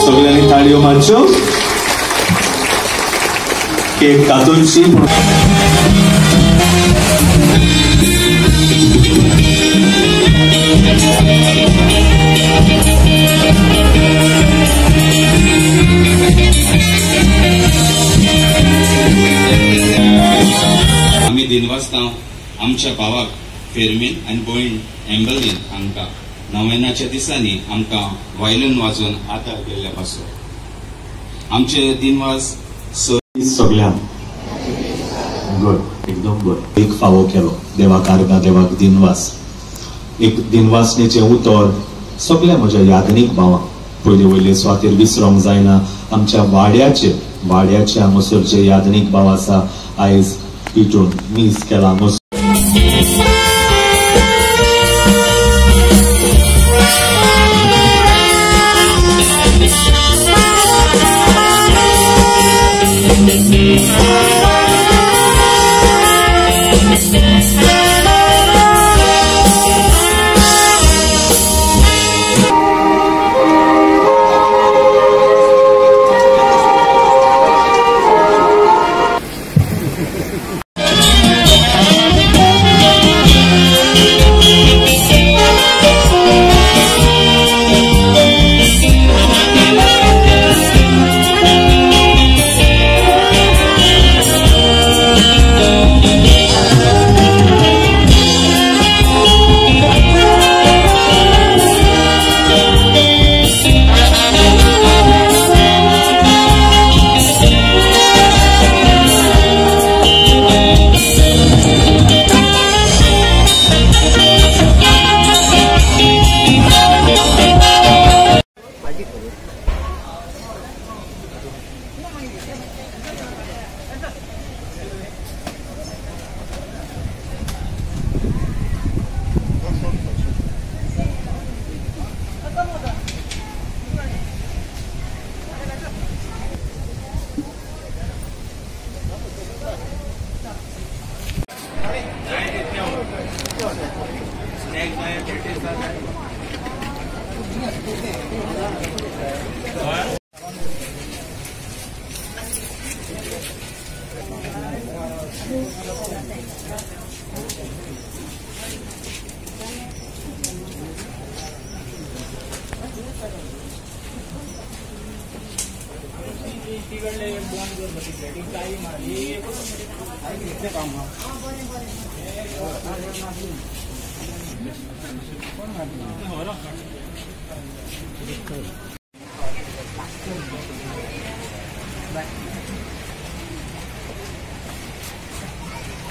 सगळ्यांनी ताळयो मारच्यो. केक कातूनची आम्ही दिनवासता आमच्या भावाक फेरमीन आनी भयण एम्बलीन हांकां नव्यानाच्या दिसांनी आमकां वायलीन वाजोवन आदार केल्ल्या पासून आमचे दिनवास सगळ्यांक गुड एकदम गुड. एक फावो केलो देवाक आर्गां देवाक दिनवास. एक दिनवासणेचें उतर सगळ्या म्हज्या यादनीक भावांक पयले वयले स्वातेर विसरोंक जायना. आमच्या वाड्याचे हांगासर जे यादनीक भाव आसा आयज पिटून मीस केला.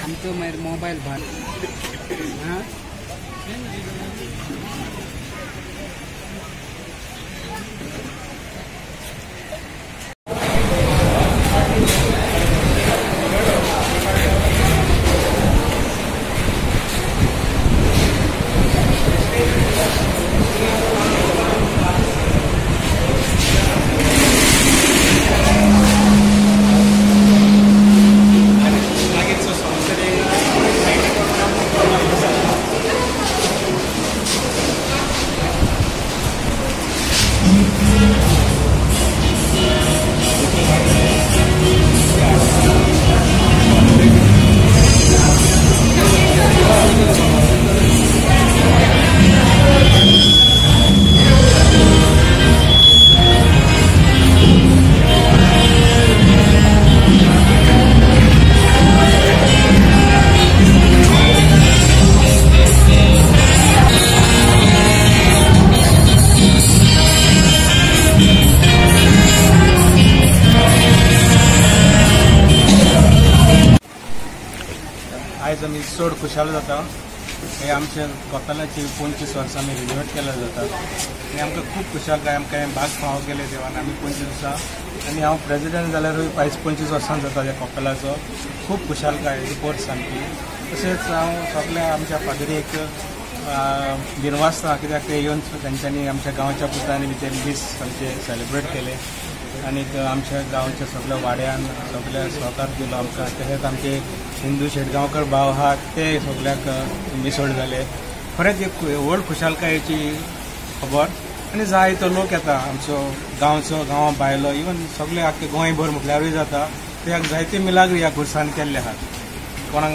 आमचो मागीर मोबायल भार आयज आमी चड खुशाल जाता. हे आमच्या कपेलाची 25 वर्सां आमी रिन्यूएट केल्या जाता आनी आमकां खूब खुशालकाय आमकां हे भाग फावो केले देवान. आमी 25 वर्सां आनी हांव प्रेसिडेंट जाल्यारूय 25 वर्सां जाता त्या कपेलाचो. खूब खुशालकाय रिपोर्ट सामकी. तशेंच हांव सगळ्या आमच्या फादरीक दिनवासता कित्याक ते येवन तांच्यांनी आमच्या गांवच्या पुतांनी भितर दीस आमचे सेलिब्रेट केले आनी आमच्या गांवच्या सगळ्या वाड्यान सगळ्या सहकार दिलो आमकां. तशेंच आमचे हिंदू शेटगांवकर भाव आहात ते सगळ्याक मिसळ जाले. खरेंच एक व्हड खुशालकायेची खबर. आनी जायतो लोक येता आमचो गांवा भायलो इवन सगळे आख्खे गोंयभर म्हटल्यारूय जाता. त्याक जायते मिलाग्री ह्या खुर्सान केल्ले आहात. कोणाक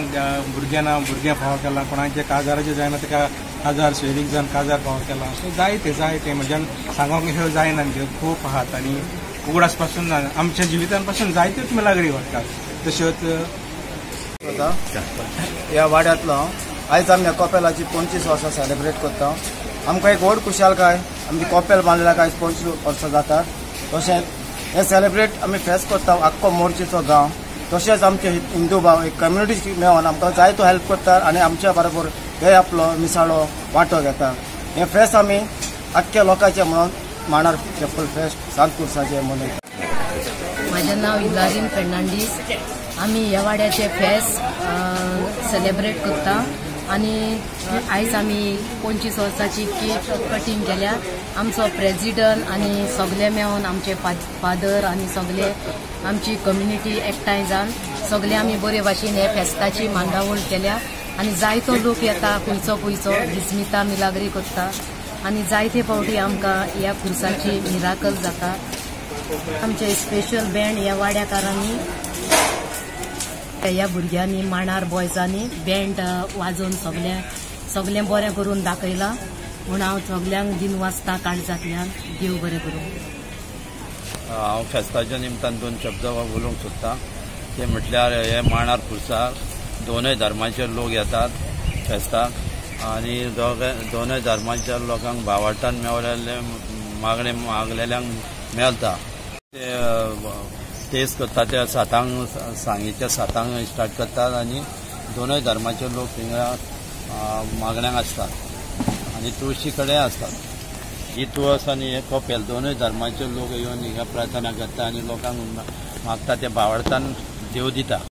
भुरग्यां फावो केला, कोणाचे काजाराचे जायना ताका काजार सोयरीक जावन काजार फावो केला. सो जायते म्हणजे सांगोंक हे जायना खूब आहात आनी उगडास पासून आमच्या जिवितान पासून जायत्योच मिलाग्री घडटात. तश्योच ह्या वाड्यांतलो आयज आमी कपेलाची 25 वर्सां सेलिब्रेट करता. आमकां एक व्हड खुशालकाय आमची कपेल बांदल्याक आयज 25 वर्सां जातात. तशेंच हे सेलिब्रेट आमी फेस्त करता आख्खो मोर्चेचो गांव. तशेंच आमचे हिंदू भाव एक कम्युनिटी मेळोन आमकां जायतो हेल्प करतात आनी आमच्या बरोबर हे आपलो मिसाळो वांटो घेता. हे फेस्त आमी आख्ख्या लोकांचे म्हणून मांडार चप्पल फेस्त सांतकुर्साचे मनयता. माझे नाव इलारीन फेर्नांडीस. आमी ह्या वाड्याचे फेस्त सेलिब्रेट करता आनी आयज आमी 25 वर्साची केक कटींग केल्या. आमचो प्रेसिडेंट आनी सगळे मेळून आमचे फादर आनी सगळे आमची कम्युनिटी एकठांय जावन सगळे आमी बरे भाशेन हे फेस्ताची मांडावळ केल्या आनी जायतो लोक येता खंयचो गिजमिता मिलाग्री करता आनी जायते फावटी आमकां ह्या खुर्साची मिराकल जाता. आमचे स्पेशल बँड ह्या वाड्याकारांनी ह्या भुरग्यांनी मांडार बॉयजांनी बँड वाजोवन सगळें बरें करून दाखयलां म्हूण हांव सगल्यांक दिनवासता काळजांतल्यान देव बरें करूं. हांव फेस्ताच्या निमतान 2 शब्द उलोवंक सोदतां. ते म्हटल्यार हे मांडार खुर्साक दोनूय धर्माचे लोक येतात फेस्ताक आनी दोनूय धर्माच्या लोकांक भावार्थान मेवलेले मागलेल्यांक मेळटा. ते टेस्ट करतात ते सांगीच्या 7 स्टार्ट करतात आनी दोनूय धर्माचे लोक थिंगा मागण्यांक आसतात आनी तुळशी कडेन आसतात. ही तुळस आनी हे कपेल दोनूय धर्माचे लोक येवन हिंगा प्रार्थना करता आनी लोकांक मागता ते भावार्थान देव दिता.